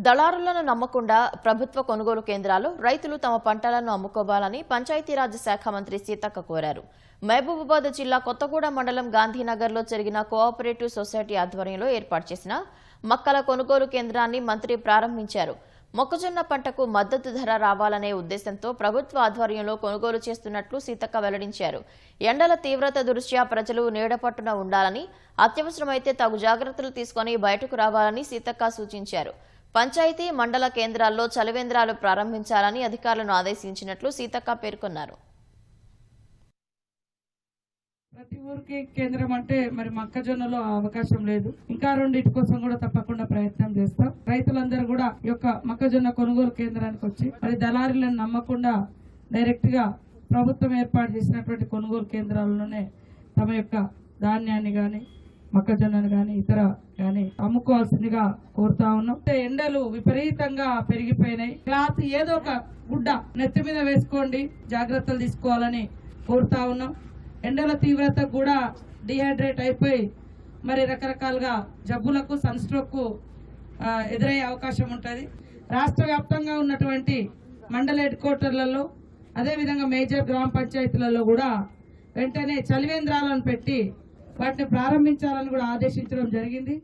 దళారులను నమ్మకుండా ప్రభుత్వ కొనుగోలు కేంద్రాల్లో రైతులు తమ పంటలను అమ్ముకోవాలని పంచాయతీరాజ్ శాఖ మంత్రి సీతక్క కోరారు. మహబూబాబాద్ జిల్లా కొత్తగూడ మండలం గాంధీనగర్లో జరిగిన కోఆపరేటివ్ సొసైటీ ఆధ్వర్యంలో ఏర్పాటు చేసిన మక్కల కొనుగోలు కేంద్రాన్ని మంత్రి ప్రారంభించారు. మొక్కజొన్న పంటకు మద్దతు ధర రావాలనే ఉద్దేశంతో ప్రభుత్వ ఆధ్వర్యంలో కొనుగోలు చేస్తున్నట్లు సీతక్క వెల్లడించారు. ఎండల తీవ్రత దృష్ట్యా ప్రజలు నీడపట్టున ఉండాలని, అత్యవసరమైతే తగు జాగ్రత్తలు తీసుకుని బయటకు రావాలని సీతక్క సూచించారు. పంచాయతీ మండల కేంద్రాల్లో చలివేంద్రాలు ప్రారంభించాలని అధికారులను ఆదేశించినట్లు సీతక్క పేర్కొన్నారు. ప్రతి ఊరికి కేంద్రం అంటే మరి మొక్కజొన్నలో అవకాశం లేదు. ఇంకా రెండింటి కోసం కూడా తప్పకుండా ప్రయత్నం చేస్తాం. రైతులందరూ కూడా ఈ యొక్క మొక్కజొన్న కొనుగోలు కేంద్రానికి వచ్చి మరి దళారీలను నమ్మకుండా డైరెక్ట్ గా ప్రభుత్వం ఏర్పాటు చేసినటువంటి కొనుగోలు కేంద్రాలలోనే తమ యొక్క ధాన్యాన్ని గాని మొక్కజొన్నను గాని ఇతర గాని అమ్ముకోవాల్సిందిగా కోరుతా ఉన్నాం. ఎండలు విపరీతంగా పెరిగిపోయినాయి. క్లాత్ ఏదో ఒక గుడ్డ నెత్తి మీద వేసుకోండి, జాగ్రత్తలు తీసుకోవాలని కోరుతా ఉన్నాం. ఎండల తీవ్రత కూడా డిహైడ్రేట్ అయిపోయి మరి రకరకాలుగా జబ్బులకు సన్ స్ట్రోక్ ఎదురయ్యే అవకాశం ఉంటుంది. రాష్ట్ర వ్యాప్తంగా ఉన్నటువంటి మండల హెడ్ క్వార్టర్లలో అదేవిధంగా మేజర్ గ్రామ పంచాయతీలలో కూడా వెంటనే చలివేంద్రాలను పెట్టి వాటిని ప్రారంభించాలని కూడా ఆదేశించడం జరిగింది.